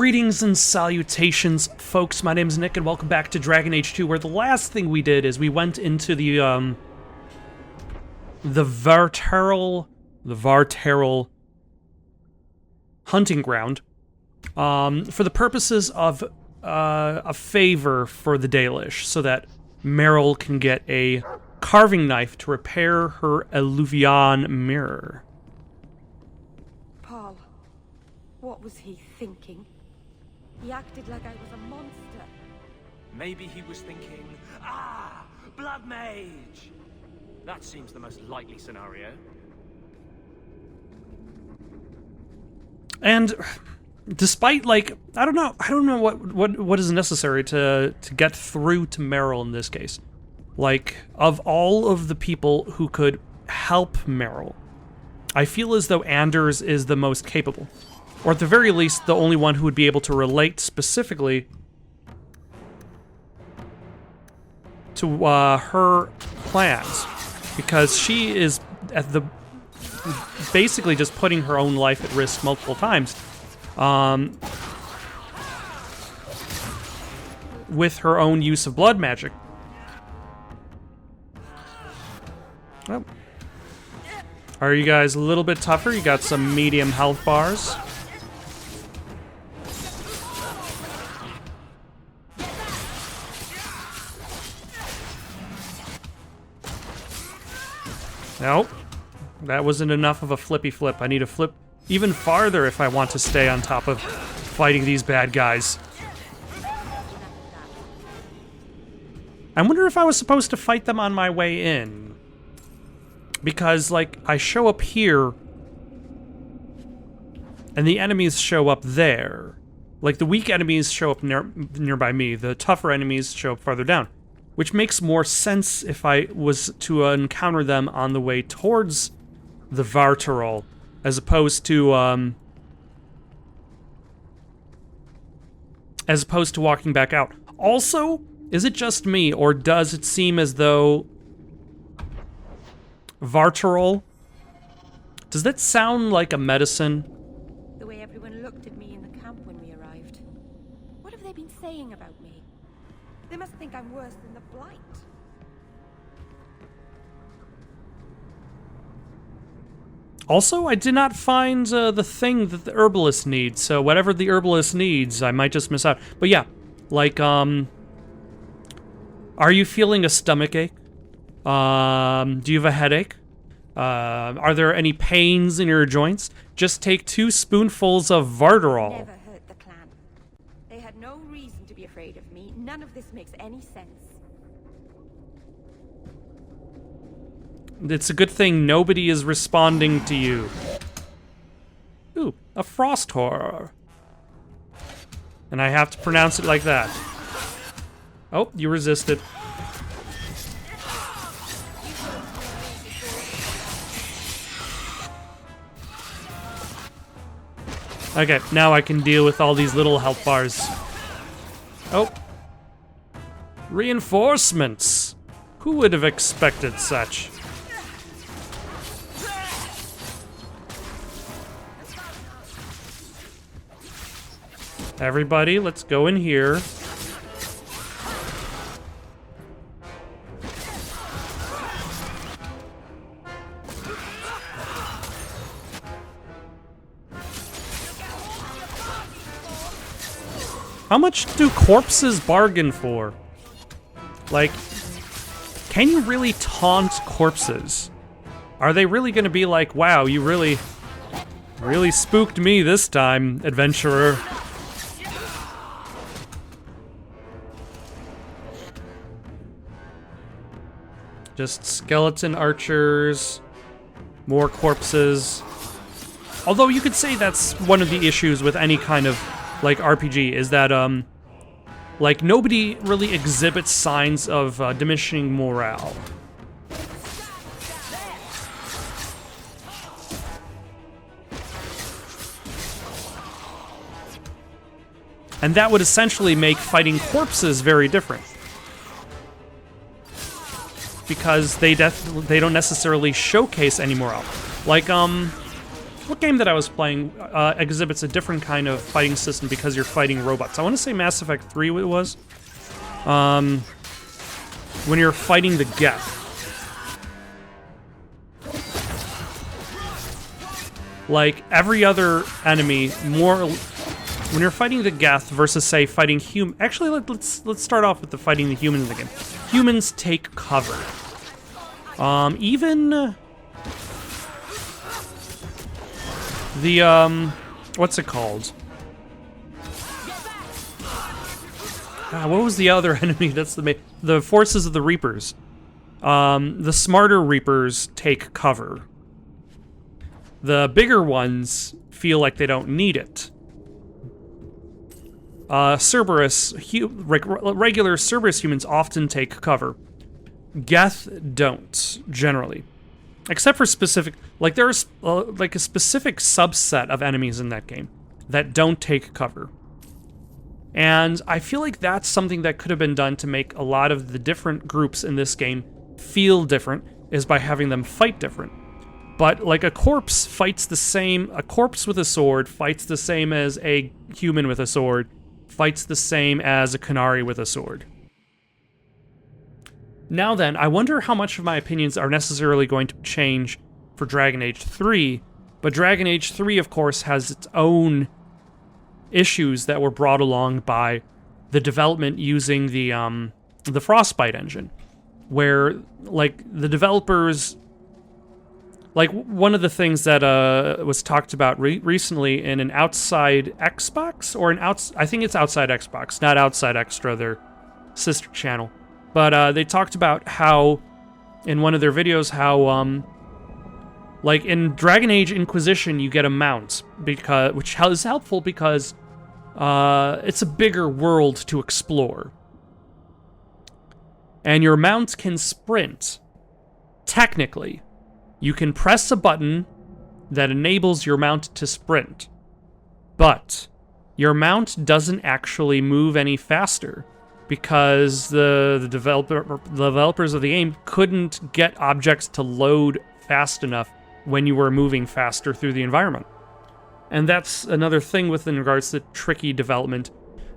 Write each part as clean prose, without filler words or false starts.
Greetings and salutations, folks. My name is Nick, and welcome back to Dragon Age 2, where the last thing we did is we went into the Varteral hunting ground, for the purposes of a favor for the Dalish, so that Meryl can get a carving knife to repair her Eluvian mirror. Paul, what was he thinking? He acted like I was a monster. Maybe he was thinking, Blood Mage! That seems the most likely scenario. And despite, like, I don't know what is necessary to get through to Meryl in this case. Like, of all of the people who could help Meryl, I feel as though Anders is the most capable. Or at the very least, the only one who would be able to relate specifically to her plans. Because she is at the basically just putting her own life at risk multiple times. With her own use of blood magic. Oh. Are you guys a little bit tougher? You got some medium health bars. Nope. That wasn't enough of a flippy flip. I need to flip even farther if I want to stay on top of fighting these bad guys. I wonder if I was supposed to fight them on my way in. Because, like, I show up here, and the enemies show up there. Like, the weak enemies show up nearby me, the tougher enemies show up farther down. Which makes more sense if I was to encounter them on the way towards the Varteral, as opposed to walking back out. Also, is it just me, or does it seem as though Varteral, does that sound like a medicine? The way everyone looked at me in the camp when we arrived. What have they been saying about me? They must think I'm worse than the Blight. Also, I did not find the thing that the herbalist needs, so whatever the herbalist needs, I might just miss out. But yeah, like, are you feeling a stomachache? Do you have a headache? Are there any pains in your joints? Just take 2 spoonfuls of Varteral. Never hurt the clan. They had no reason to be afraid of me. None of this makes any sense. It's a good thing nobody is responding to you. Ooh, a frost horror. And I have to pronounce it like that. Oh, you resisted. Okay, now I can deal with all these little health bars. Oh. Reinforcements. Who would have expected such? Everybody, let's go in here. How much do corpses bargain for? Like, can you really taunt corpses? Are they really gonna be like, wow, you really spooked me this time, adventurer? Just skeleton archers, more corpses. Although you could say that's one of the issues with any kind of, like, RPG, is that, like, nobody really exhibits signs of diminishing morale. And that would essentially make fighting corpses very different. Because they don't necessarily showcase any morale. Like, what game that I was playing exhibits a different kind of fighting system because you're fighting robots. I want to say Mass Effect 3 it was. When you're fighting the Geth. Like, every other enemy, when you're fighting the Geth versus, say, fighting human... Actually, let's start off with the fighting the humans again. Humans take cover. Even... the, what's it called? What was the other enemy? That's the forces of the Reapers. The smarter Reapers take cover. The bigger ones feel like they don't need it. Cerberus, regular Cerberus humans often take cover. Geth don't, generally. Except for specific, like there's like a specific subset of enemies in that game that don't take cover. And I feel like that's something that could have been done to make a lot of the different groups in this game feel different, is by having them fight different. But like a corpse fights the same, a corpse with a sword fights the same as a human with a sword, fights the same as a Canary with a sword. Now then, I wonder how much of my opinions are necessarily going to change for Dragon Age 3, but Dragon Age 3, of course, has its own issues that were brought along by the development using the Frostbite engine, where, like, the developers... Like, one of the things that was talked about recently in an Outside Xbox, or I think it's Outside Xbox, not Outside Extra, their sister channel. But they talked about how, in one of their videos, how, like, in Dragon Age Inquisition, you get a mount, which is helpful because it's a bigger world to explore. And your mount can sprint, technically. You can press a button that enables your mount to sprint, but your mount doesn't actually move any faster because the developers of the game couldn't get objects to load fast enough when you were moving faster through the environment. And that's another thing with in regards to tricky development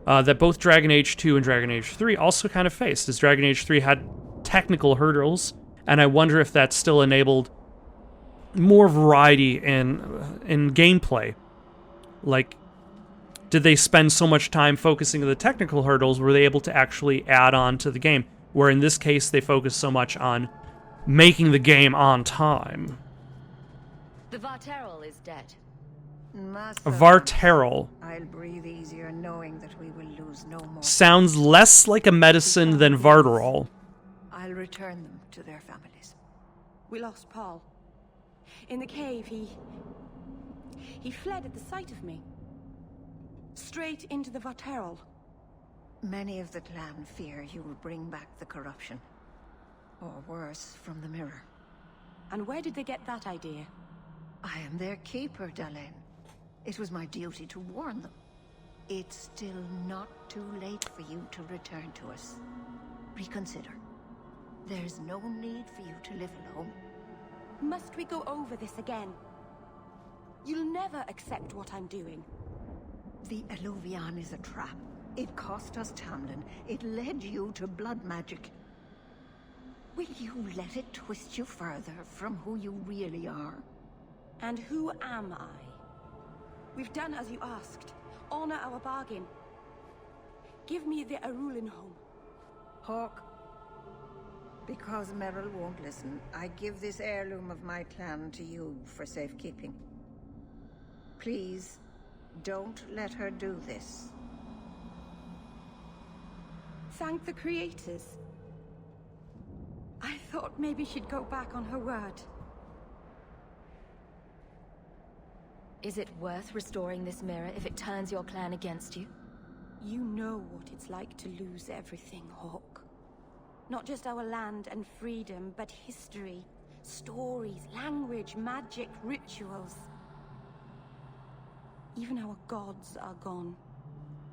that both Dragon Age 2 and Dragon Age 3 also kind of faced, as Dragon Age 3 had technical hurdles, and I wonder if that still enabled more variety in gameplay. Like, did they spend so much time focusing on the technical hurdles, were they able to actually add on to the game? Where in this case, they focused so much on making the game on time. The Varterol is dead. Varterol. I'll breathe easier knowing that we will lose no more. Sounds less like a medicine than Varterol. I'll return them to their families. We lost Paul. In the cave, he fled at the sight of me. Straight into the Varterol. Many of the clan fear you will bring back the corruption. Or worse, from the mirror. And where did they get that idea? I am their keeper, Dalain. It was my duty to warn them. It's still not too late for you to return to us. Reconsider. There's no need for you to live alone. Must we go over this again? You'll never accept what I'm doing. The Eluvian is a trap. It cost us Tamlin. It led you to blood magic. Will you let it twist you further from who you really are? And who am I? We've done as you asked. Honor our bargain. Give me the Arulin home. Hawk. Because Merrill won't listen, I give this heirloom of my clan to you for safekeeping. Please, don't let her do this. Thank the creators. I thought maybe she'd go back on her word. Is it worth restoring this mirror if it turns your clan against you? You know what it's like to lose everything, Hawk. Not just our land and freedom, but history, stories, language, magic, rituals. Even our gods are gone.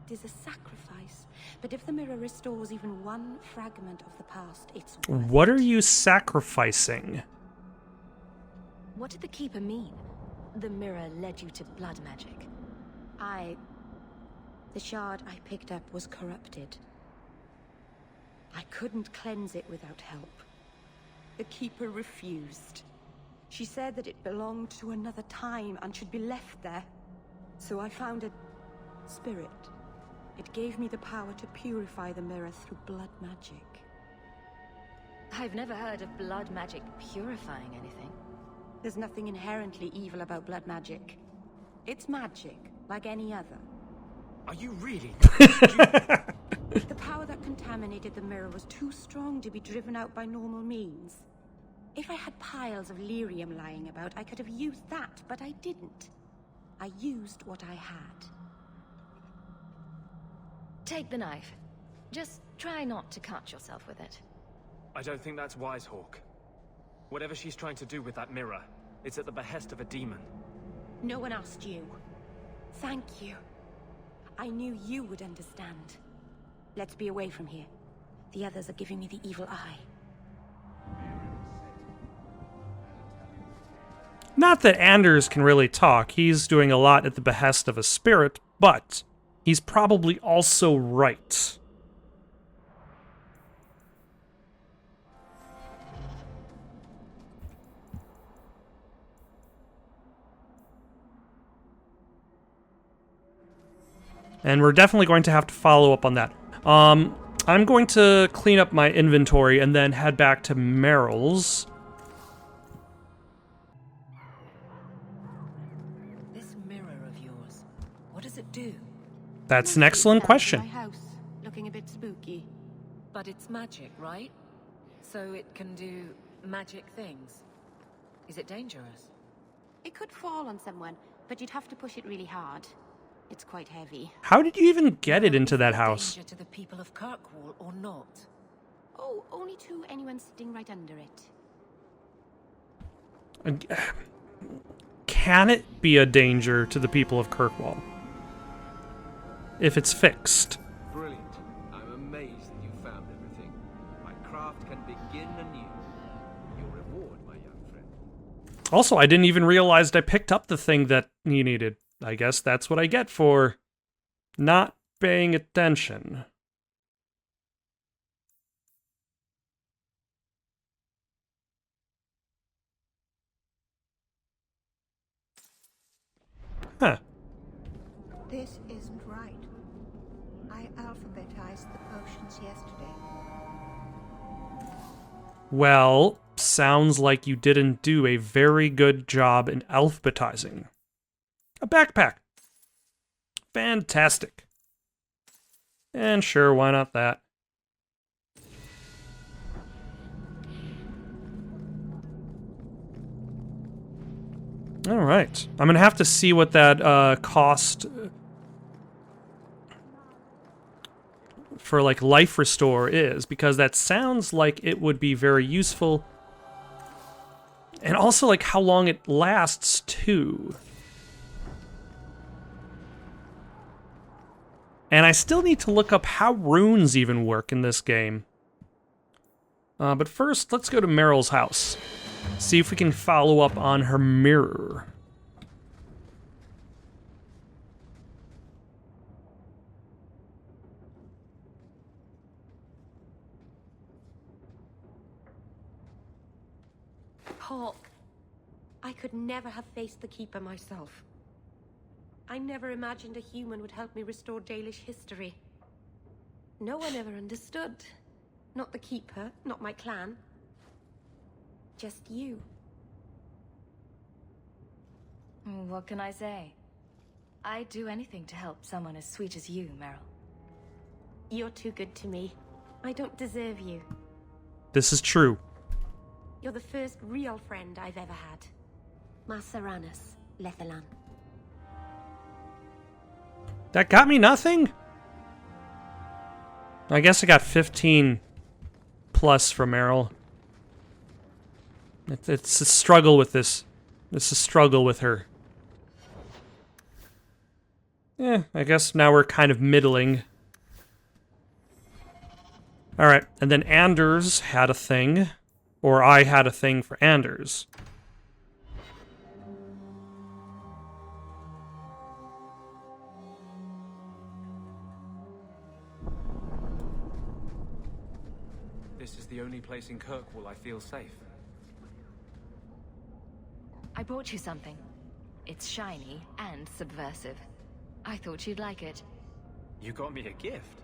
It is a sacrifice, but if the mirror restores even one fragment of the past, it's worth What it. are you sacrificing? What did the Keeper mean? the mirror led you to blood magic. The shard I picked up was corrupted. I couldn't cleanse it without help. The Keeper refused. She said that it belonged to another time and should be left there. So I found a spirit. It gave me the power to purify the mirror through blood magic. I've never heard of blood magic purifying anything. There's nothing inherently evil about blood magic. It's magic, like any other. Are you really? The power that contaminated the mirror was too strong to be driven out by normal means. If I had piles of lyrium lying about, I could have used that, but I didn't. I used what I had. Take the knife. Just try not to cut yourself with it. I don't think that's wise, Hawk. Whatever she's trying to do with that mirror, it's at the behest of a demon. No one asked you. Thank you. I knew you would understand. Let's be away from here. The others are giving me the evil eye. Not that Anders can really talk. He's doing a lot at the behest of a spirit, but he's probably also right. And we're definitely going to have to follow up on that. I'm going to clean up my inventory and then head back to Meryl's. This mirror of yours, what does it do? That's an excellent question. My house, looking a bit spooky. But it's magic, right? So it can do magic things. Is it dangerous? It could fall on someone, but you'd have to push it really hard. It's quite heavy. How did you even get it into that house? Danger to the people of Kirkwall or not? Oh, only to anyone sitting right under it. Can it be a danger to the people of Kirkwall? If it's fixed. Brilliant. I'm amazed that you found everything. My craft can begin anew. Your reward, my young friend. Also, I didn't even realize I picked up the thing that you needed. I guess that's what I get for not paying attention. Huh. This isn't right. I alphabetized the potions yesterday. Well, sounds like you didn't do a very good job in alphabetizing. A backpack. Fantastic. And sure, why not that? Alright. I'm gonna have to see what that cost for like life restore is, because that sounds like it would be very useful. And also like how long it lasts too. And I still need to look up how runes even work in this game. But first, let's go to Meryl's house. See if we can follow up on her mirror. Hawk, I could never have faced the Keeper myself. I never imagined a human would help me restore Dalish history. No one ever understood. Not the Keeper, not my clan. Just you. What can I say? I'd do anything to help someone as sweet as you, Meryl. You're too good to me. I don't deserve you. This is true. You're the first real friend I've ever had. Masaranas, Lethalan. That got me nothing? I guess I got 15 plus from Meryl. It's a struggle with this. It's a struggle with her. Yeah, I guess now we're kind of middling. Alright, and then Anders had a thing. Or I had a thing for Anders. This is the only place in Kirkwall I feel safe. I brought you something. It's shiny and subversive. I thought you'd like it. You got me a gift?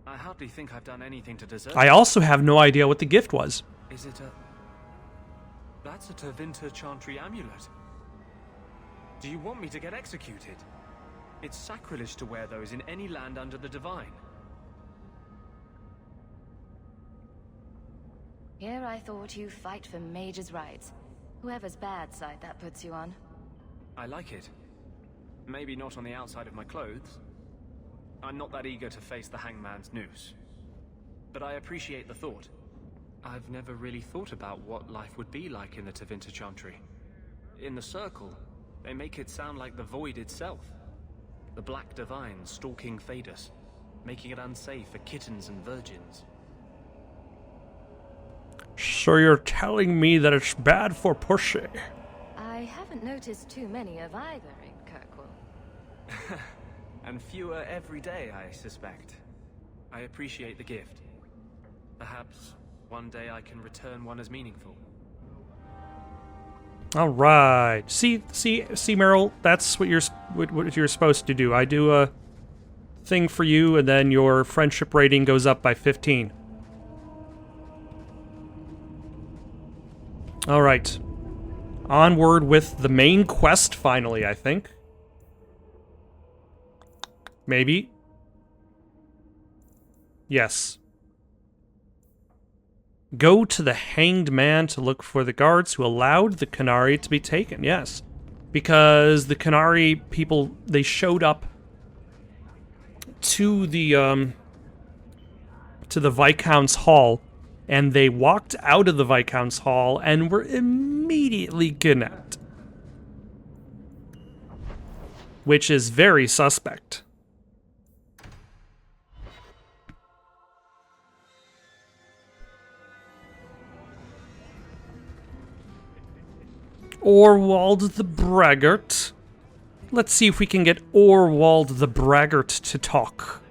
I hardly think I've done anything to deserve I also have no idea what the gift was. Is it a... That's a Tevinter Chantry amulet. Do you want me to get executed? It's sacrilege to wear those in any land under the Divine. Here I thought you fight for mage's rights. Whoever's bad side that puts you on. I like it. Maybe not on the outside of my clothes. I'm not that eager to face the hangman's noose. But I appreciate the thought. I've never really thought about what life would be like in the Tevinter Chantry. In the Circle, they make it sound like the Void itself. The Black Divine stalking Thedas, making it unsafe for kittens and virgins. So you're telling me that it's bad for pussy? I haven't noticed too many of either in Kirkwall. And fewer every day, I suspect. I appreciate the gift. Perhaps one day I can return one as meaningful. All right. See, Meryl, that's what you're supposed to do. I do a thing for you, and then your friendship rating goes up by 15. All right. Onward with the main quest, finally, I think. Maybe. Yes. Go to the Hanged Man to look for the guards who allowed the Qunari to be taken. Yes. Because the Qunari people, they showed up to the Viscount's Hall, and they walked out of the Viscount's Hall and were immediately kidnapped. Which is very suspect. Orwald the Braggart. Let's see if we can get Orwald the Braggart to talk.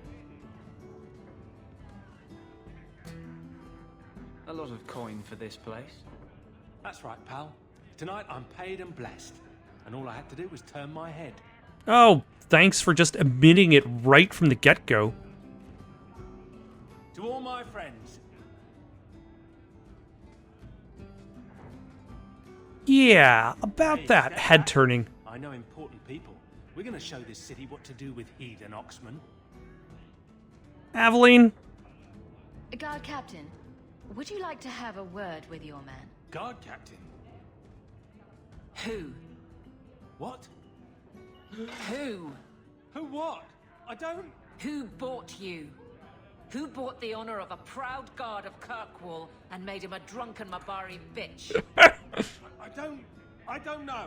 A lot of coin for this place. That's right, pal. Tonight I'm paid and blessed, and all I had to do was turn my head. Oh, thanks for just admitting it right from the get-go. To all my friends. Yeah, about Hey, that step head back. turning. I know important people. We're going to show this city what to do with Heed and Oxman. Aveline? Guard Captain, would you like to have a word with your man? Guard captain. Who? What? Who? Who what? I don't... Who bought you? Who bought the honor of a proud guard of Kirkwall and made him a drunken Mabari bitch? I don't know.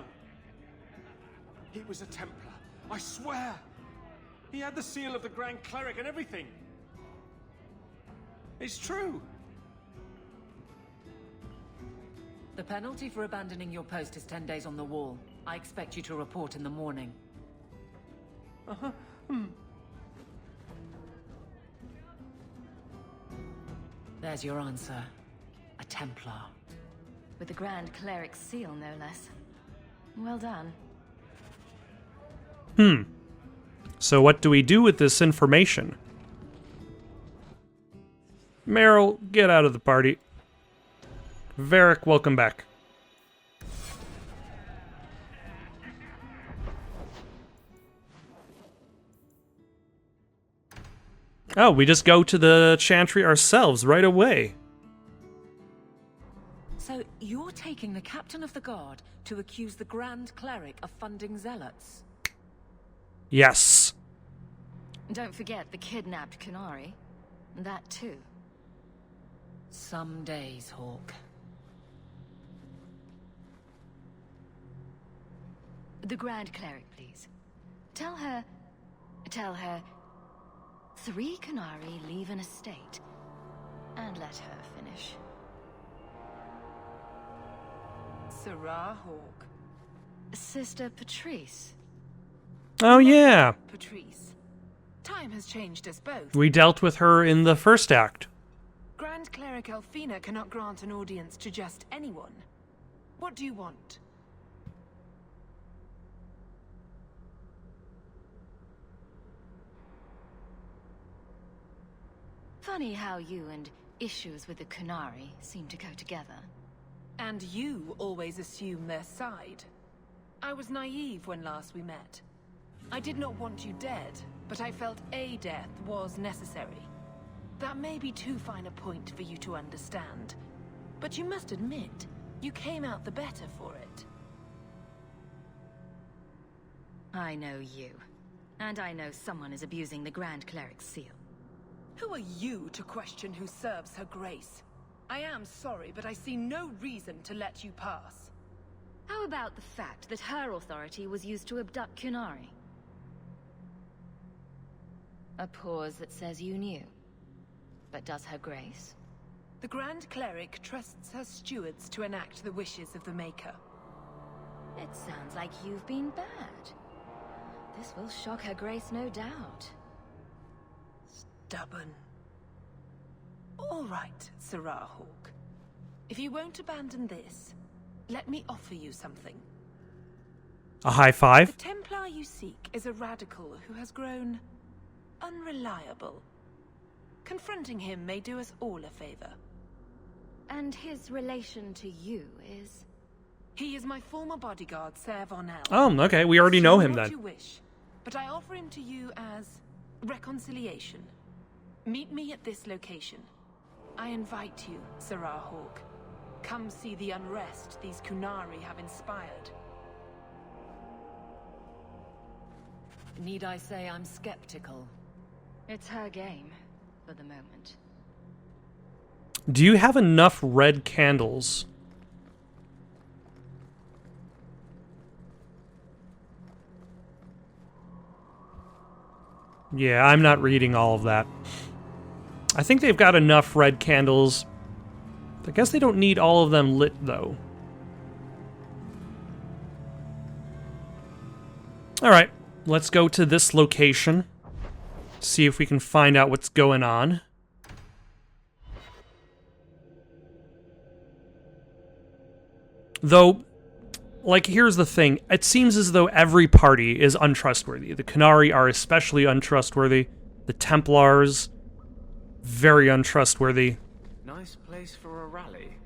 He was a Templar. I swear. He had the seal of the Grand Cleric and everything. It's true. The penalty for abandoning your post is 10 days on the wall. I expect you to report in the morning. There's your answer. A Templar. With the Grand Cleric's seal, no less. Well done. So what do we do with this information? Meryl, get out of the party. Varric, welcome back. Oh, we just go to the Chantry ourselves right away. So you're taking the captain of the guard to accuse the Grand Cleric of funding zealots? Yes. Don't forget the kidnapped Qunari. That too. Some days, Hawk. The Grand Cleric, please. Tell her... 3 Qunari leave an estate. And let her finish. Sarah Hawk. Sister Patrice. Oh yeah. Patrice. Time has changed us both. We dealt with her in the first act. Grand Grand Cleric Elfina cannot grant an audience to just anyone. What do you want? Funny how you and issues with the Kunari seem to go together. And you always assume their side. I was naive when last we met. I did not want you dead, but I felt a death was necessary. That may be too fine a point for you to understand, but you must admit, you came out the better for it. I know you. And I know someone is abusing the Grand Cleric's seal. Who are you to question who serves her grace? I am sorry, but I see no reason to let you pass. How about the fact that her authority was used to abduct Kunari? A pause that says you knew. But does her grace? The Grand Cleric trusts her stewards to enact the wishes of the Maker. It sounds like you've been bad. This will shock her grace, no doubt. Stubborn. All right, Sarah Hawk. If you won't abandon this, let me offer you something. A high five? The Templar you seek is a radical who has grown unreliable. Confronting him may do us all a favor. And his relation to you is? He is my former bodyguard, Ser Vonel. Oh, okay. We already know him What then. you wish, but I offer him to you as reconciliation. Meet me at this location. I invite you, Sarah Hawk. Come see the unrest these Kunari have inspired. Need I say I'm skeptical? It's her game, for the moment. Do you have enough red candles? Yeah, I'm not reading all of that. I think they've got enough red candles. I guess they don't need all of them lit, though. Alright, let's go to this location. See if we can find out what's going on. Though, like, here's the thing. It seems as though every party is untrustworthy. The Kunari are especially untrustworthy. The Templars, very untrustworthy. Nice place for a rally.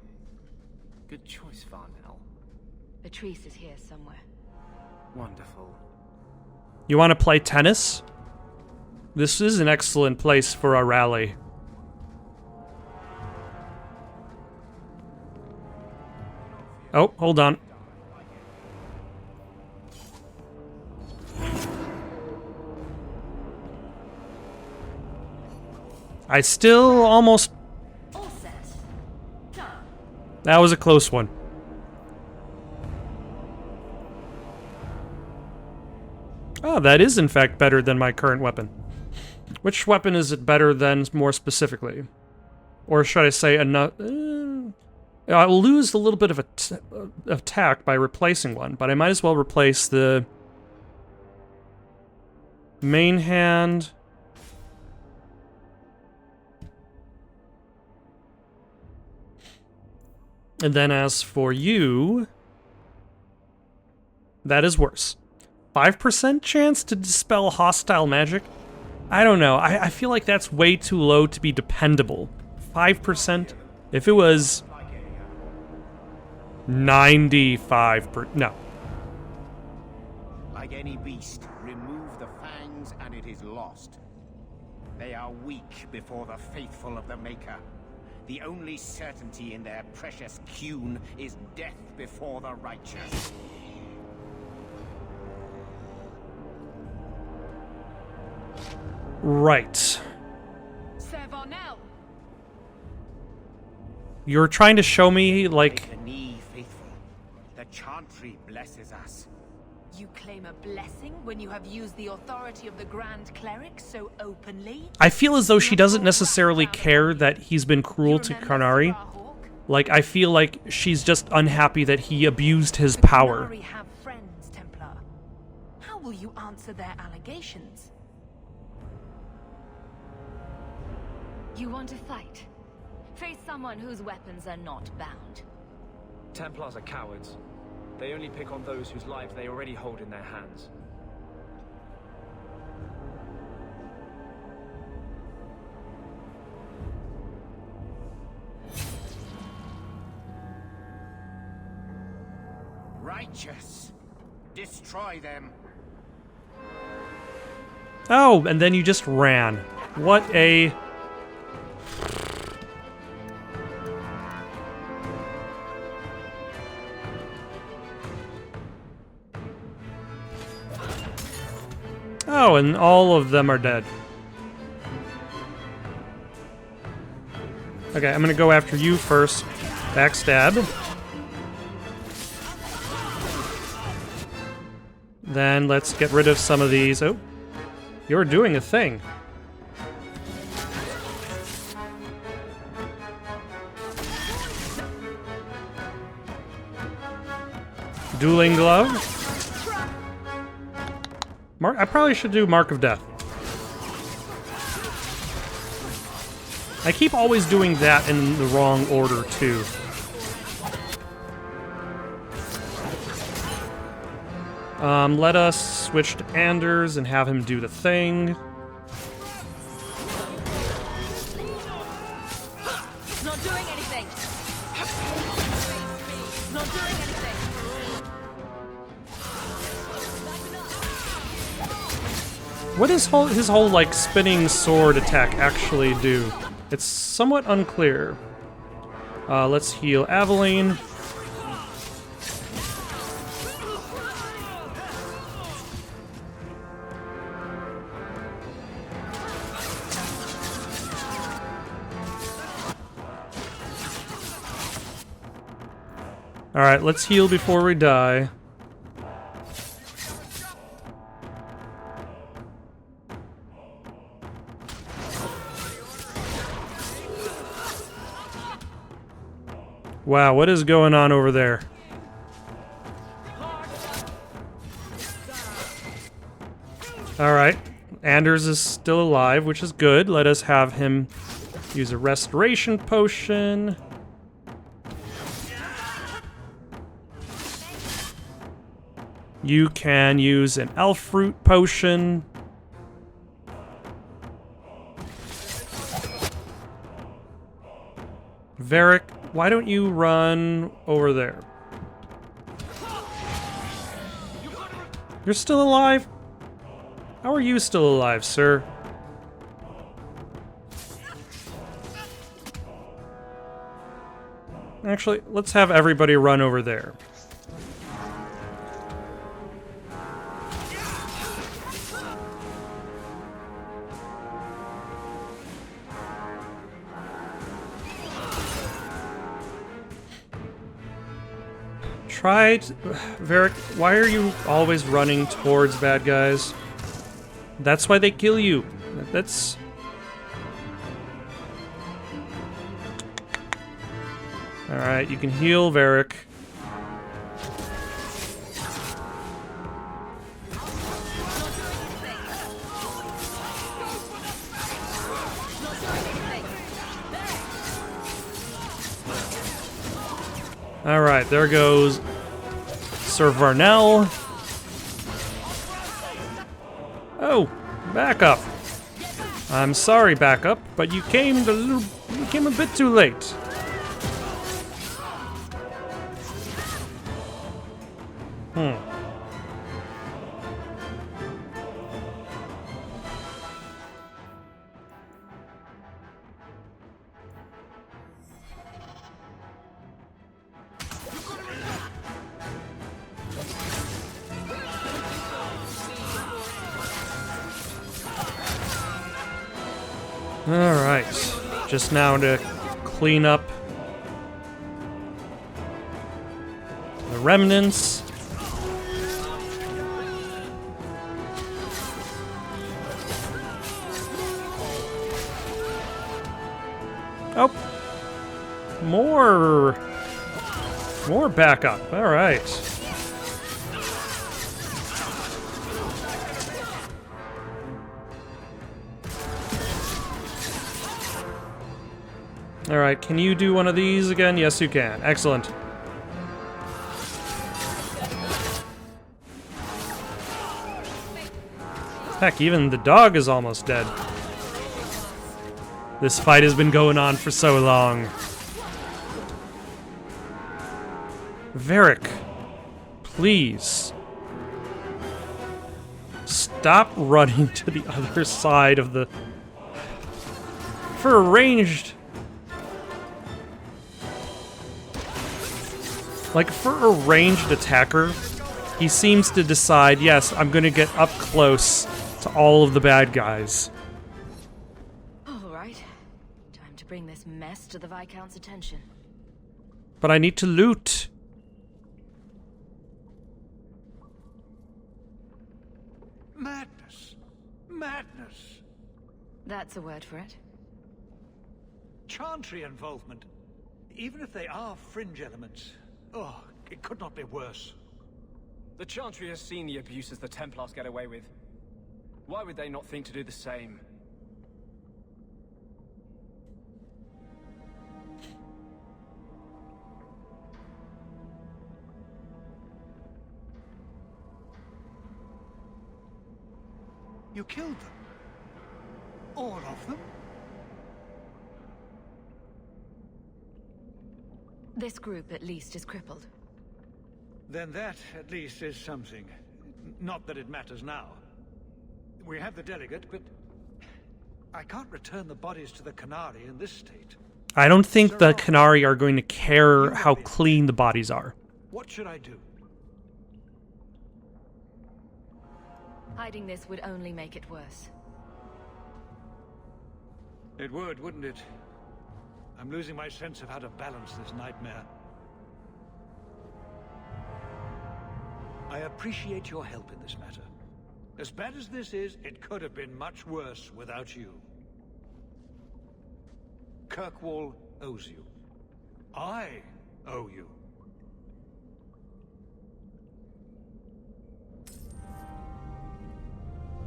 Good choice, Varnell. Patrice is here somewhere. Wonderful. You want to play tennis? This is an excellent place for a rally. Oh, hold on. I still almost... All set. Done. That was a close one. Oh, that is in fact better than my current weapon. Which weapon is it better than, more specifically? Or should I say, I'll lose a little bit of attack by replacing one, but I might as well replace the main hand. And then as for you, that is worse. 5% chance to dispel hostile magic? I don't know. I feel like that's way too low to be dependable. 5%? If it was 95%, no. Like any beast, remove the fangs and it is lost. They are weak before the faithful of the Maker. The only certainty in their precious Qun is death before the righteous. Right. Ser Vonel! You're trying to show me, like... Take a knee, faithful. The Chantry blesses us. You claim a blessing when you have used the authority of the Grand Cleric so openly? I feel as though she doesn't necessarily care that he's been cruel to Kunari. Like, I feel like she's just unhappy that he abused his power. The Kunari have friends, Templar. How will you answer their allegations? You want to fight? Face someone whose weapons are not bound. Templars are cowards. They only pick on those whose lives they already hold in their hands. Righteous. Destroy them. Oh, and then you just ran. What a... Oh, and all of them are dead. Okay, I'm gonna go after you first. Backstab. Then let's get rid of some of these. Oh, you're doing a thing. Dueling glove. I probably should do Mark of Death. I keep always doing that in the wrong order, too. Let us switch to Anders and have him do the thing. It's not doing anything. It's not doing anything. What does his whole, like, spinning sword attack actually do? It's somewhat unclear. Let's heal Aveline. Alright, let's heal before we die. Wow, what is going on over there? Alright, Anders is still alive, which is good. Let us have him use a restoration potion. You can use an elf fruit potion. Varric, why don't you run over there? You're still alive? How are you still alive, sir? Actually, let's have everybody run over there. Varric, why are you always running towards bad guys? That's why they kill you. That's... Alright, you can heal Varric. Alright, there goes Sir Varnell. Oh, backup. I'm sorry, backup, but you came a bit too late. Alright, just now to clean up the remnants. Oh, more backup. Alright. Alright, can you do one of these again? Yes, you can. Excellent. Heck, even the dog is almost dead. This fight has been going on for so long. Varric, please. Stop running to the other side of the... For a ranged... Like, for a ranged attacker, he seems to decide, yes, I'm gonna get up close to all of the bad guys. All right. Time to bring this mess to the Viscount's attention. But I need to loot. Madness. Madness. That's a word for it. Chantry involvement. Even if they are fringe elements. Oh, it could not be worse. The Chantry has seen the abuses the Templars get away with. Why would they not think to do the same? You killed them? All of them? This group, at least, is crippled. Then that, at least, is something. Not that it matters now. We have the delegate, but I can't return the bodies to the Canary in this state. I don't think the Canary are going to care how clean the bodies are. What should I do? Hiding this would only make it worse. It would, wouldn't it? I'm losing my sense of how to balance this nightmare. I appreciate your help in this matter. As bad as this is, it could have been much worse without you. Kirkwall owes you. I owe you.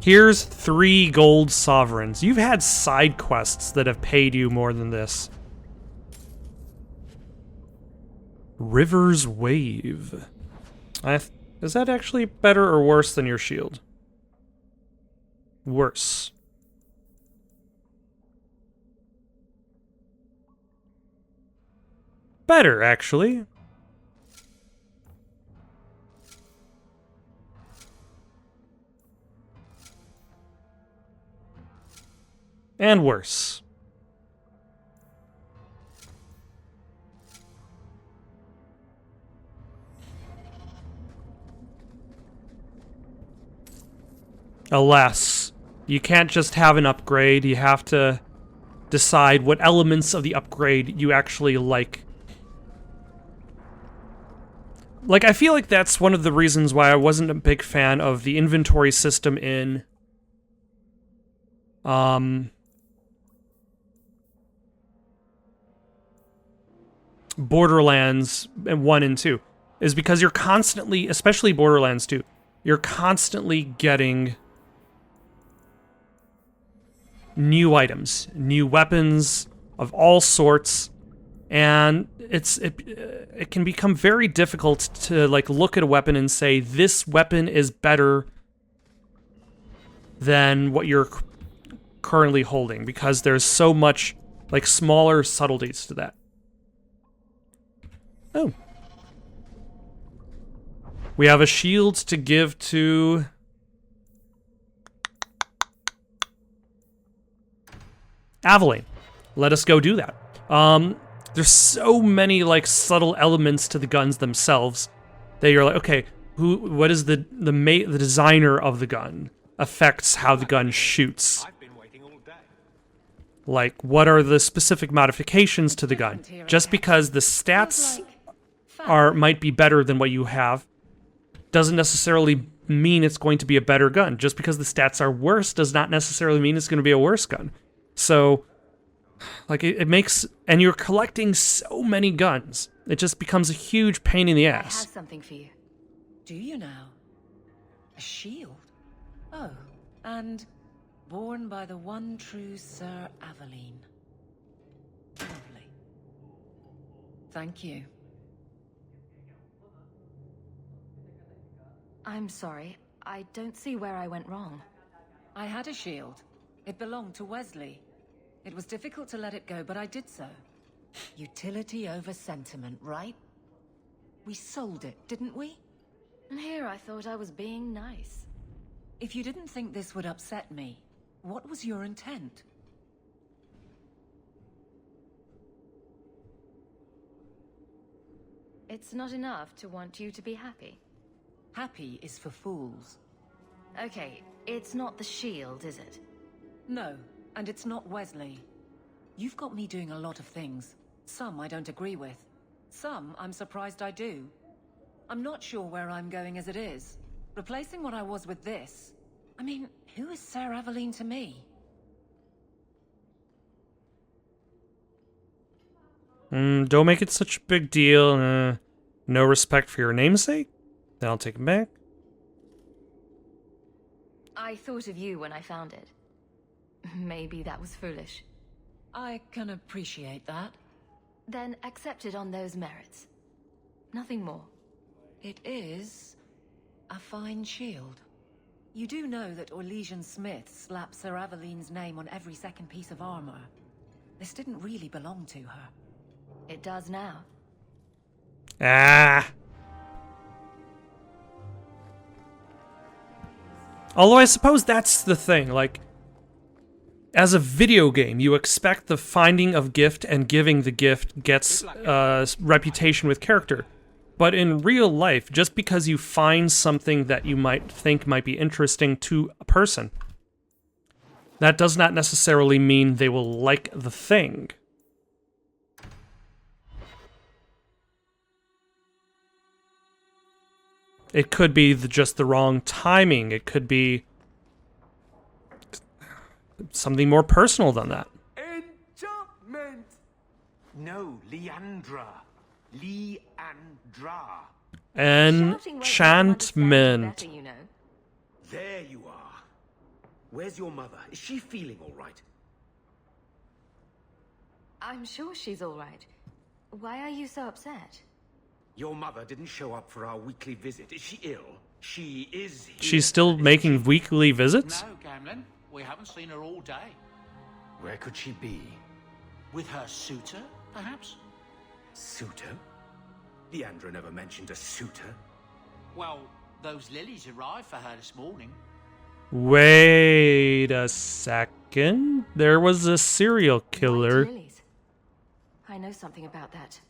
Here's 3 gold sovereigns. You've had side quests that have paid you more than this. River's Wave. Is that actually better or worse than your shield? Worse. Better, actually. And worse. Alas, you can't just have an upgrade, you have to decide what elements of the upgrade you actually like. Like, I feel like that's one of the reasons why I wasn't a big fan of the inventory system in Borderlands 1 and 2, is because you're constantly, especially Borderlands 2, you're constantly getting new items, new weapons of all sorts, and it can become very difficult to like look at a weapon and say this weapon is better than what you're currently holding, because there's so much like smaller subtleties to that. Oh. We have a shield to give to Aveline. Let us go do that. There's so many like subtle elements to the guns themselves that you're like, okay, what is the designer of the gun affects how the gun shoots. Like, what are the specific modifications to the gun? Just because the stats might be better than what you have doesn't necessarily mean it's going to be a better gun. Just because the stats are worse does not necessarily mean it's going to be a worse gun. So, like, it makes... And you're collecting so many guns. It just becomes a huge pain in the ass. I have something for you. Do you now? A shield? Oh, and borne by the one true Sir Aveline. Lovely. Thank you. I'm sorry. I don't see where I went wrong. I had a shield. It belonged to Wesley. It was difficult to let it go, but I did so. Utility over sentiment, right? We sold it, didn't we? And here I thought I was being nice. If you didn't think this would upset me, what was your intent? It's not enough to want you to be happy. Happy is for fools. Okay, it's not the shield, is it? No, and it's not Wesley. You've got me doing a lot of things. Some I don't agree with. Some I'm surprised I do. I'm not sure where I'm going as it is. Replacing what I was with this... I mean, who is Sir Aveline to me? Don't make it such a big deal. No respect for your namesake? Then I'll take it back. I thought of you when I found it. Maybe that was foolish. I can appreciate that. Then accept it on those merits. Nothing more. It is a fine shield. You do know that Orlesian Smith slapped Sir Aveline's name on every second piece of armor. This didn't really belong to her. It does now. Ah. Although I suppose that's the thing, like, as a video game, you expect the finding of gift and giving the gift gets reputation with character. But in real life, just because you find something that you might think might be interesting to a person, that does not necessarily mean they will like the thing. It could be just the wrong timing. It could be something more personal than that. Enchantment! No, Leandra. Leandra. Enchantment. Better, you know. There you are. Where's your mother? Is she feeling all right? I'm sure she's all right. Why are you so upset? Your mother didn't show up for our weekly visit. Is she ill? She is here. She's still making weekly visits? No, Gamlin. We haven't seen her all day. Where could she be? With her suitor, perhaps? Suitor? Leandra never mentioned a suitor. Well, those lilies arrived for her this morning. Wait a second. There was a serial killer. White lilies. I know something about that.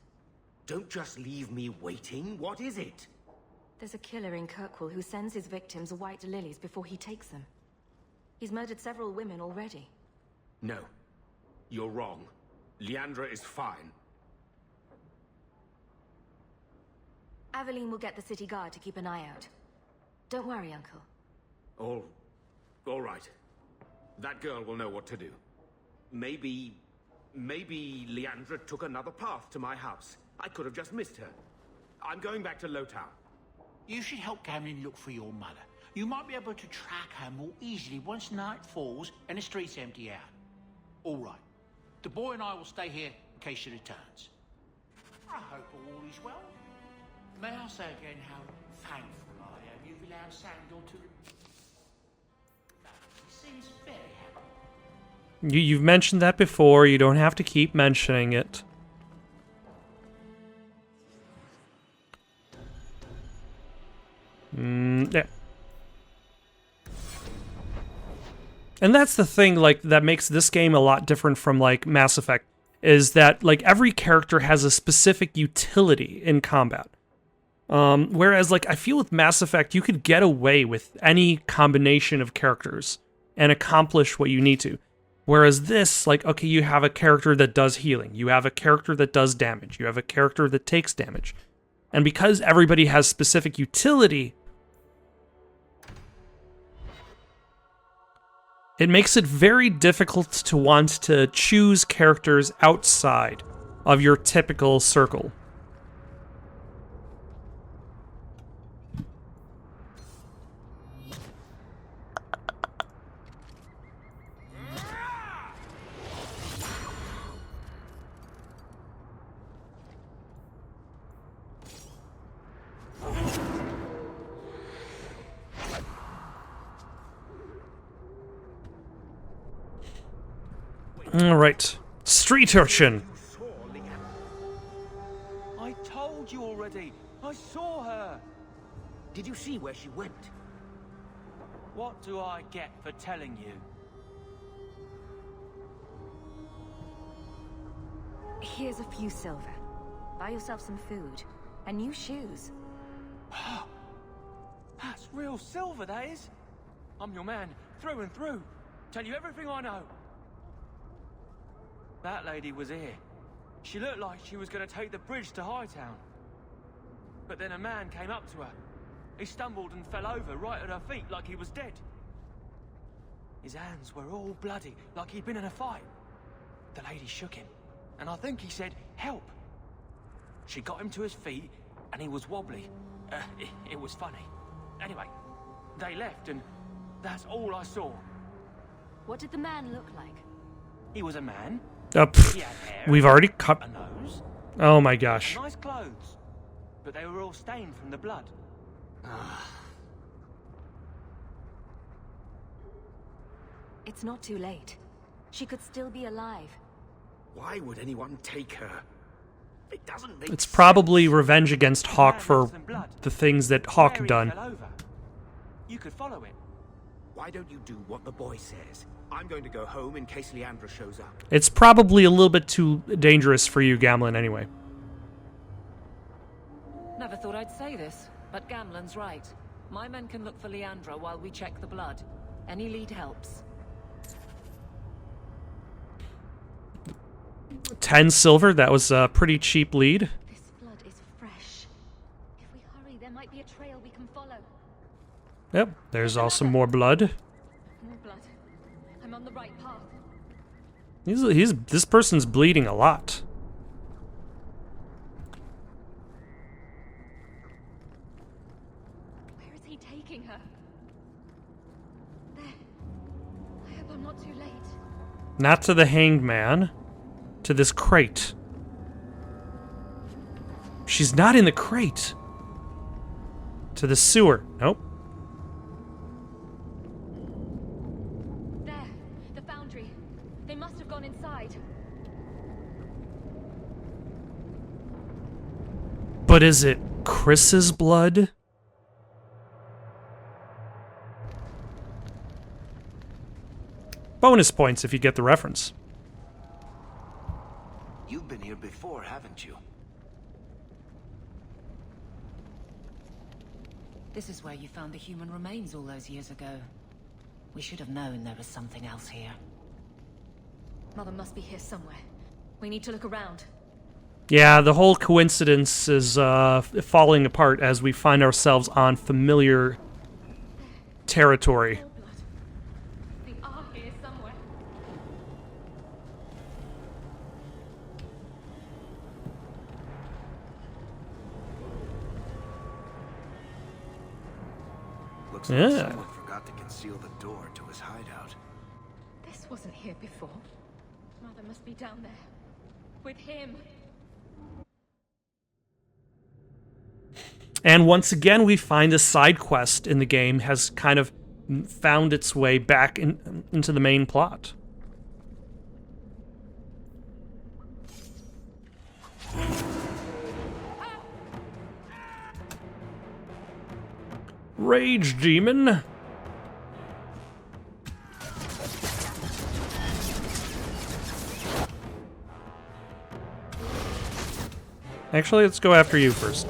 Don't just leave me waiting. What is it? There's a killer in Kirkwall who sends his victims white lilies before he takes them. He's murdered several women already. No. You're wrong. Leandra is fine. Aveline will get the city guard to keep an eye out. Don't worry, Uncle. All right. That girl will know what to do. Maybe Leandra took another path to my house. I could have just missed her. I'm going back to Lowtown. You should help Gamlin look for your mother. You might be able to track her more easily once night falls and the streets empty out. All right. The boy and I will stay here in case she returns. I hope all is well. May I say again how thankful I am you've allowed Sandor to... He seems very happy. You've mentioned that before. You don't have to keep mentioning it. Yeah. And that's the thing, like, that makes this game a lot different from, like, Mass Effect, is that, like, every character has a specific utility in combat. Whereas, like, I feel with Mass Effect, you could get away with any combination of characters and accomplish what you need to. Whereas this, like, okay, you have a character that does healing, you have a character that does damage, you have a character that takes damage. And because everybody has specific utility, it makes it very difficult to want to choose characters outside of your typical circle. Alright. Street urchin. I told you already. I saw her. Did you see where she went? What do I get for telling you? Here's a few silver. Buy yourself some food. And new shoes. That's real silver, that is. I'm your man, through and through. Tell you everything I know. That lady was here. She looked like she was going to take the bridge to Hightown. But then a man came up to her. He stumbled and fell over right at her feet like he was dead. His hands were all bloody, like he'd been in a fight. The lady shook him, and I think he said, "Help." She got him to his feet, and he was wobbly. It was funny. Anyway, they left, and that's all I saw. What did the man look like? He was a man. He had hair, we've already cut. a nose, Oh my gosh. nice clothes, but they were all stained from the blood. It's not too late. She could still be alive. Why would anyone take her? It doesn't make It's sense. probably revenge against Hawk Man for lost some blood. the things that Hawk Where he done. fell over. You could follow it. Why don't you do what the boy says? I'm going to go home in case Leandra shows up. It's probably a little bit too dangerous for you, Gamlen, anyway. Never thought I'd say this, but Gamlen's right. My men can look for Leandra while we check the blood. Any lead helps. 10 silver, that was a pretty cheap lead. This blood is fresh. If we hurry, there might be a trail we can follow. Yep, there's also more blood. More blood. I'm on the right path. This person's bleeding a lot. Where is he taking her? There. I hope I'm not too late. Not to the hanged man. To this crate. She's not in the crate. To the sewer. Nope. There. The foundry. They must have gone inside. But is it Chris's blood? Bonus points if you get the reference. You've been here before, haven't you? This is where you found the human remains all those years ago. We should have known there was something else here. Mother must be here somewhere. We need to look around. Yeah, the whole coincidence is falling apart as we find ourselves on familiar territory. More blood. They are here somewhere. Looks like Yeah. someone forgot to conceal the door to his hideout. This wasn't here before. Mother must be down there. With him. And once again, we find a side quest in the game has kind of found its way back into the main plot. Rage demon. Actually, let's go after you first.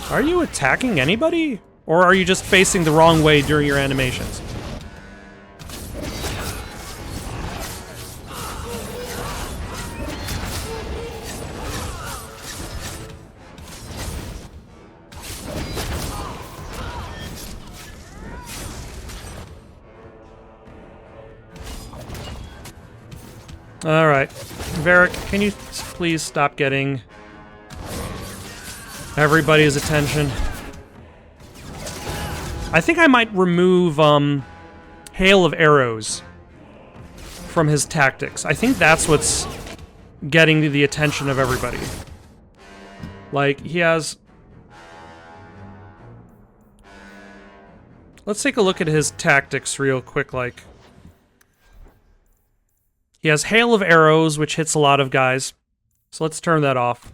Are you attacking anybody? Or are you just facing the wrong way during your animations? Alright. Varric, can you please stop getting everybody's attention? I think I might remove, Hail of Arrows from his tactics. I think that's what's getting the attention of everybody. Like, he has... Let's take a look at his tactics real quick, like... He has Hail of Arrows, which hits a lot of guys. So let's turn that off.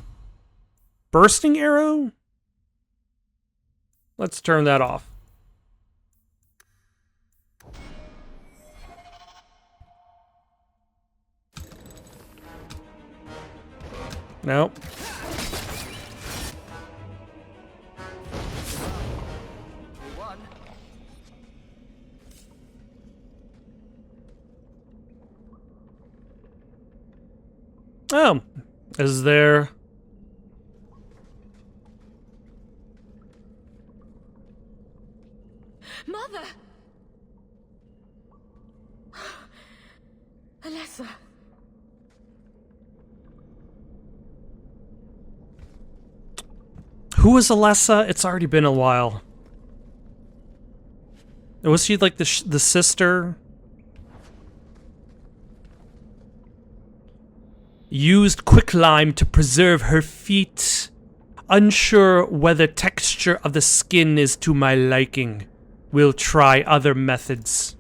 Bursting Arrow? Let's turn that off. Nope. Oh, is there... Mother! Alessa. Who was Alessa? It's already been a while. Was she like the sister? Used quicklime to preserve her feet. Unsure whether texture of the skin is to my liking. We'll try other methods.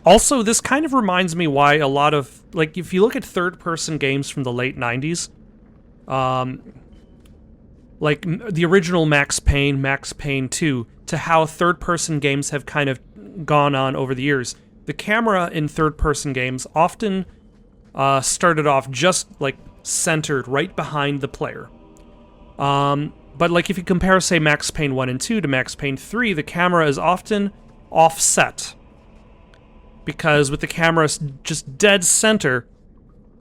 Also, this kind of reminds me why a lot of, like, if you look at third-person games from the late 90s, like the original Max Payne 2, to how third-person games have kind of gone on over the years. The camera in third-person games often started off just, like, centered right behind the player. But, like, if you compare, say, Max Payne 1 and 2 to Max Payne 3, the camera is often offset. Because with the camera just dead center,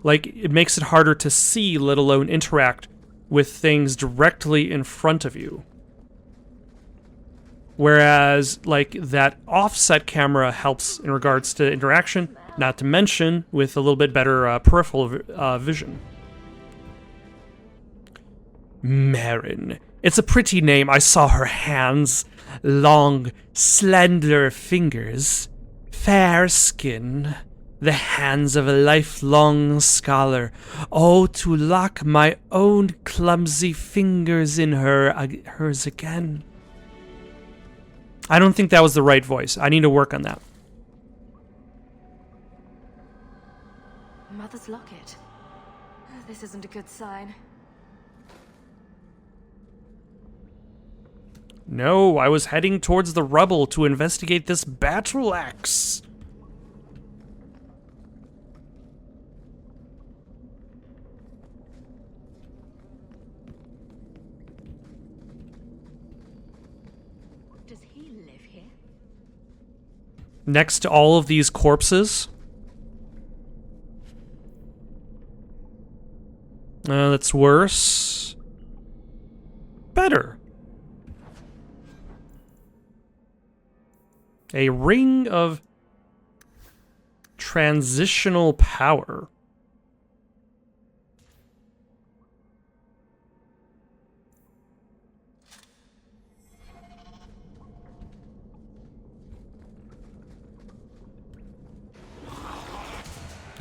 like, it makes it harder to see, let alone interact with things directly in front of you. Whereas, like, that offset camera helps in regards to interaction, not to mention with a little bit better peripheral vision. Marin. It's a pretty name. I saw her hands. Long, slender fingers. Fair skin, the hands of a lifelong scholar. Oh, to lock my own clumsy fingers in hers again. I don't think that was the right voice. I need to work on that. Mother's locket. This isn't a good sign. No, I was heading towards the rubble to investigate this battle axe. Does he live here? Next to all of these corpses. That's worse. Better. A ring of transitional power.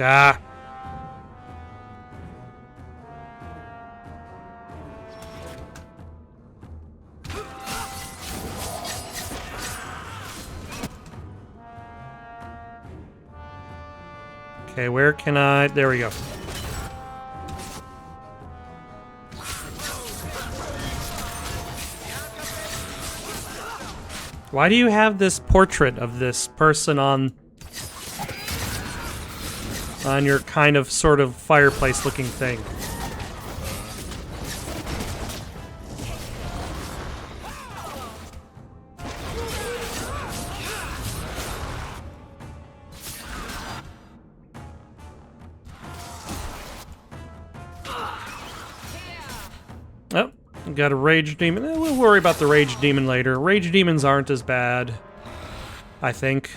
Ah. Okay, where can I... There we go. Why do you have this portrait of this person on your kind of sort of fireplace looking thing? Oh, got a rage demon. We'll worry about the rage demon later. Rage demons aren't as bad, I think,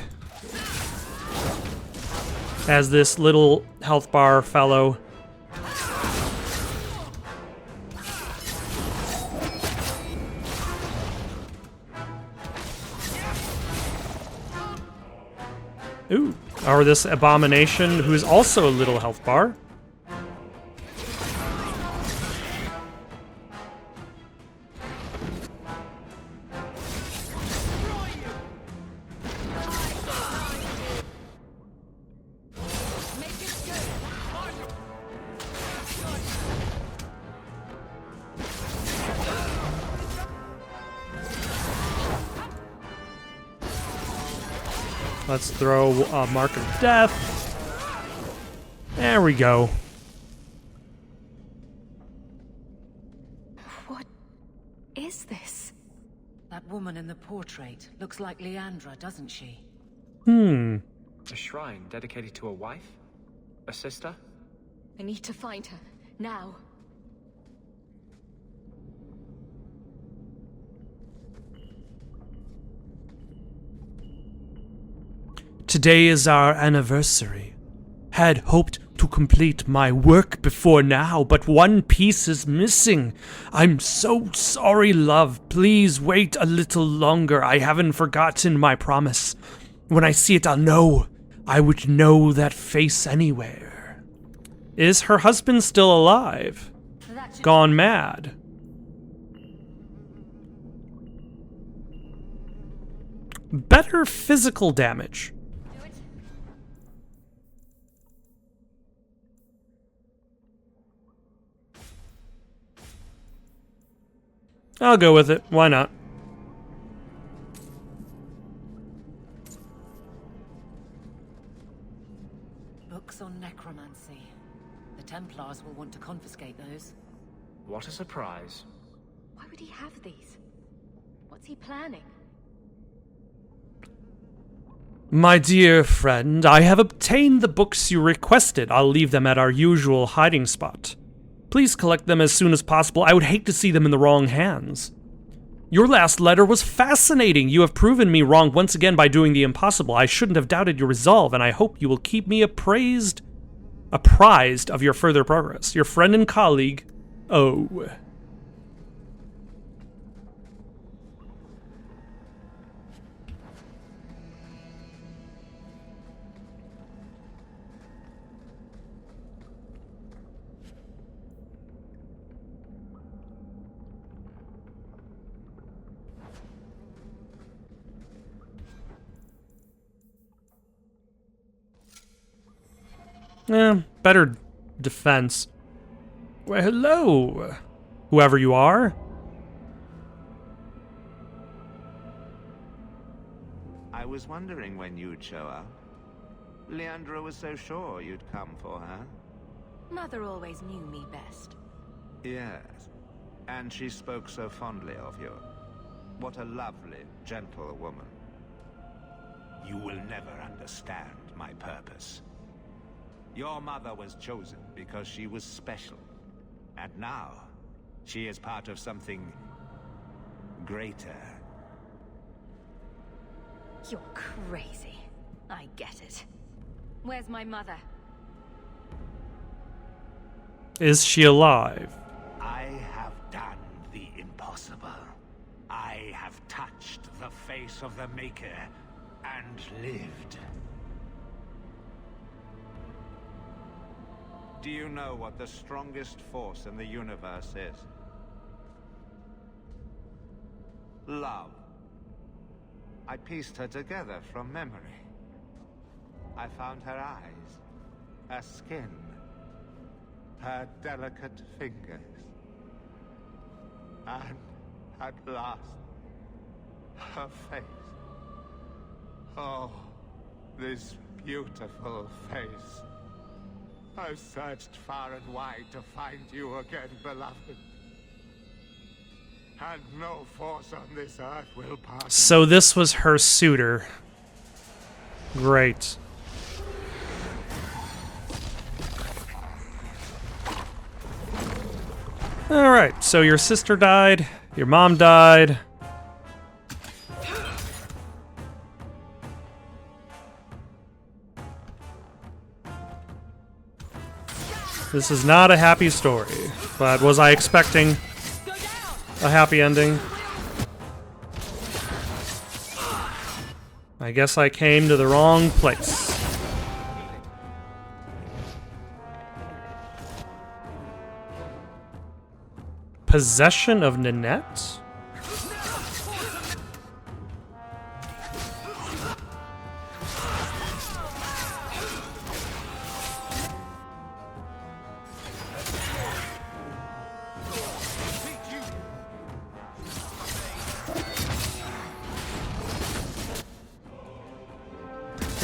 as this little health bar fellow. Ooh. Or this abomination who's also a little health bar. Let's throw a Mark of Death. There we go. What is this? That woman in the portrait looks like Leandra, doesn't she? Hmm. A shrine dedicated to a wife? A sister? I need to find her. Now. Today is our anniversary. Had hoped to complete my work before now, but one piece is missing. I'm so sorry, love. Please wait a little longer. I haven't forgotten my promise. When I see it, I'll know. I would know that face anywhere. Is her husband still alive? Gone mad? Better physical damage. I'll go with it. Why not? Books on necromancy. The Templars will want to confiscate those. What a surprise. Why would he have these? What's he planning? My dear friend, I have obtained the books you requested. I'll leave them at our usual hiding spot. Please collect them as soon as possible. I would hate to see them in the wrong hands. Your last letter was fascinating. You have proven me wrong once again by doing the impossible. I shouldn't have doubted your resolve, and I hope you will keep me apprised of your further progress. Your friend and colleague, O. Better defense. Well, hello, whoever you are. I was wondering when you'd show up. Leandra was so sure you'd come for her. Mother always knew me best. Yes, and she spoke so fondly of you. What a lovely, gentle woman. You will never understand my purpose. Your mother was chosen because she was special. And now, she is part of something greater. You're crazy. I get it. Where's my mother? Is she alive? I have done the impossible. I have touched the face of the Maker and lived. Do you know what the strongest force in the universe is? Love. I pieced her together from memory. I found her eyes, her skin, her delicate fingers. And at last, her face. Oh, this beautiful face. I've searched far and wide to find you again, beloved. And no force on this earth will pass. So this was her suitor. Great. Alright, so your sister died, your mom died. This is not a happy story, but was I expecting a happy ending? I guess I came to the wrong place. Possession of Nanette?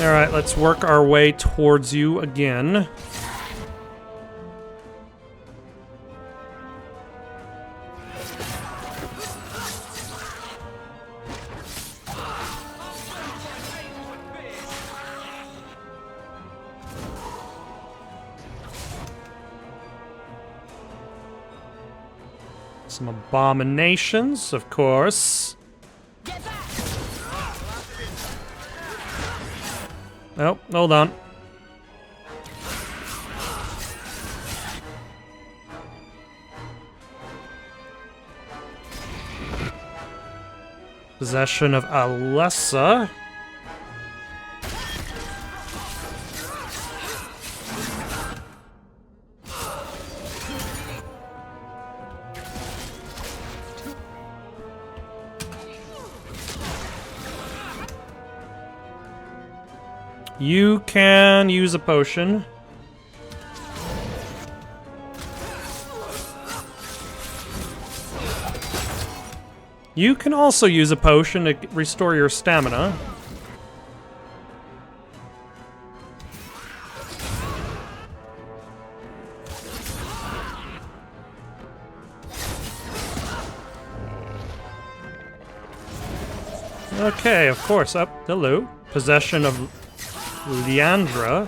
Alright, let's work our way towards you again. Some abominations, of course. Oh, hold on. Possession of Alessa. You can use a potion. You can also use a potion to restore your stamina. Okay, of course. Up, hello. Possession of Leandra.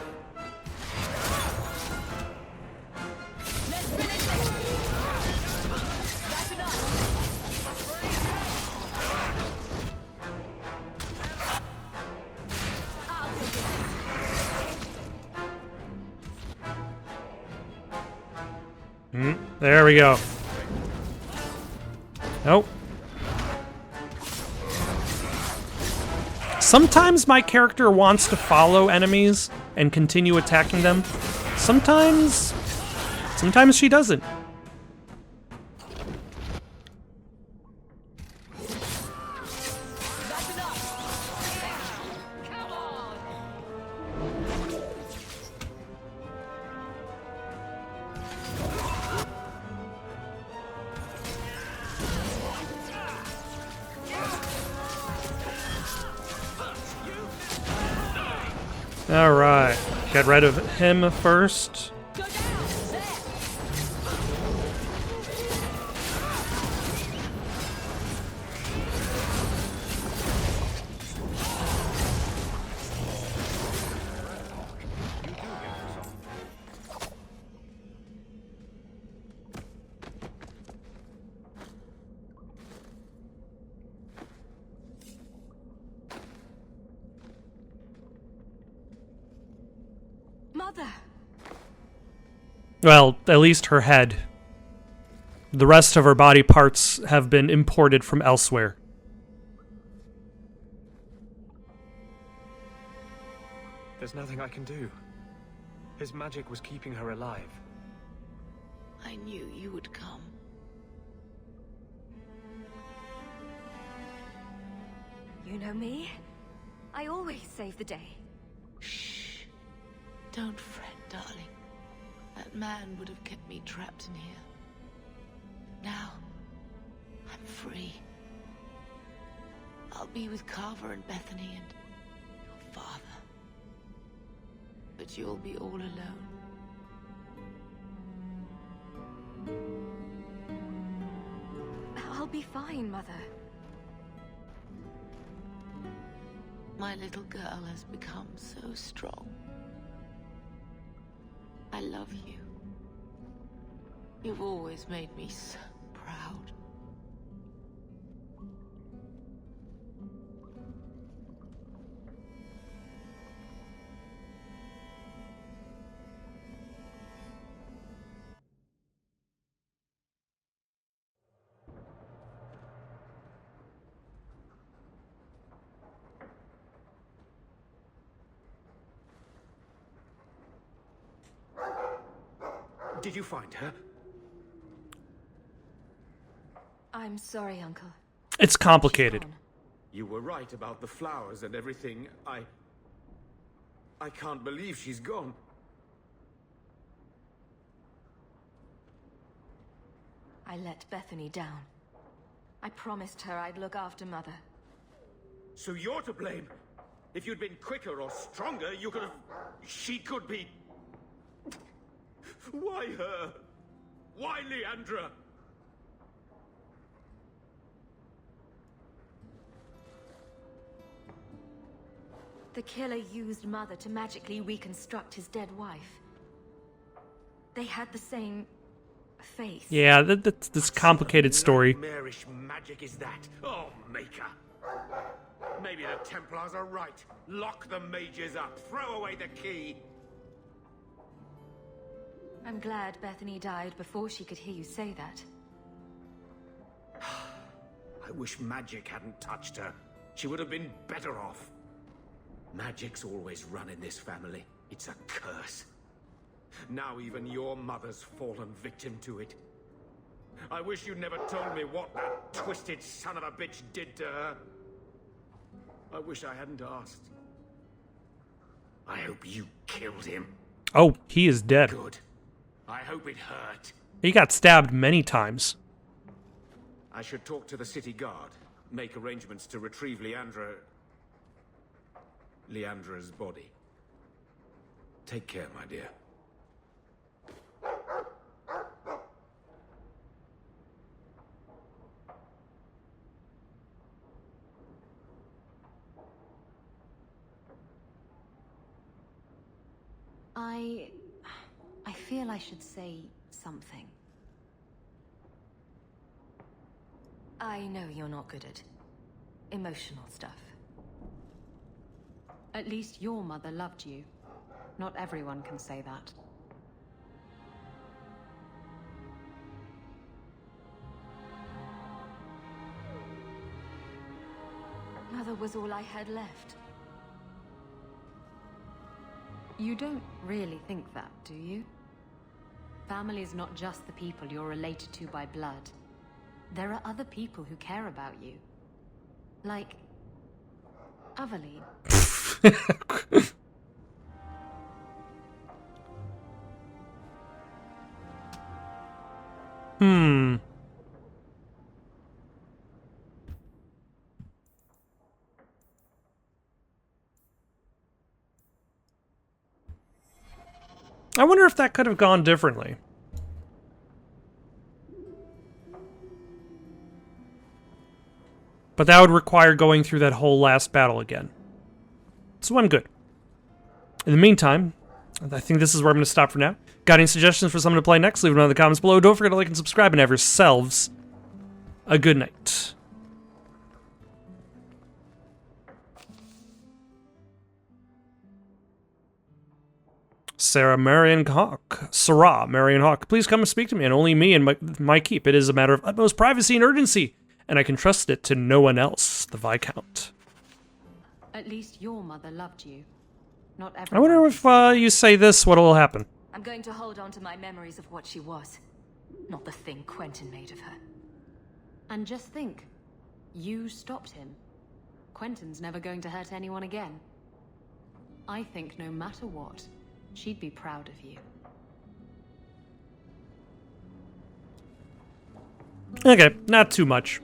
There we go. Nope. Sometimes my character wants to follow enemies and continue attacking them. Sometimes she doesn't. Alright, get rid of him first. Well, at least her head. The rest of her body parts have been imported from elsewhere. There's nothing I can do. His magic was keeping her alive. I knew you would come. You know me? I always save the day. Shh. Don't fret, darling. That man would have kept me trapped in here. Now, I'm free. I'll be with Carver and Bethany and your father. But you'll be all alone. I'll be fine, Mother. My little girl has become so strong. I love you. You've always made me so proud. Did you find her? I'm sorry, Uncle. It's complicated. You were right about the flowers and everything. I can't believe she's gone. I let Bethany down. I promised her I'd look after Mother. So you're to blame. If you'd been quicker or stronger, you could have... She could be... Why her? Why Leandra? The killer used Mother to magically reconstruct his dead wife. They had the same... face. Yeah, that's this complicated story. Nightmarish magic is that? Oh, Maker. Maybe the Templars are right. Lock the mages up. Throw away the key. I'm glad Bethany died before she could hear you say that. I wish magic hadn't touched her. She would have been better off. Magic's always run in this family. It's a curse. Now even your mother's fallen victim to it. I wish you'd never told me what that twisted son of a bitch did to her. I wish I hadn't asked. I hope you killed him. Oh, he is dead. Good. I hope it hurt. He got stabbed many times. I should talk to the city guard. Make arrangements to retrieve Leandra's body. Take care, my dear. I feel I should say something. I know you're not good at emotional stuff. At least your mother loved you. Not everyone can say that. Mother was all I had left. You don't really think that, do you? Family is not just the people you're related to by blood. There are other people who care about you. Like... Aveline. I wonder if that could have gone differently. But that would require going through that whole last battle again. So I'm good. In the meantime, I think this is where I'm going to stop for now. Got any suggestions for someone to play next? Leave them in the comments below. Don't forget to like and subscribe, and have yourselves a good night. Sarah Marion Hawk. Please come and speak to me, and only me and my keep. It is a matter of utmost privacy and urgency, and I can trust it to no one else, the Viscount. At least your mother loved you. Not everyone. I wonder if you say this, what will happen. I'm going to hold on to my memories of what she was, not the thing Quentin made of her. And just think, you stopped him. Quentin's never going to hurt anyone again. I think no matter what, she'd be proud of you. Okay, not too much.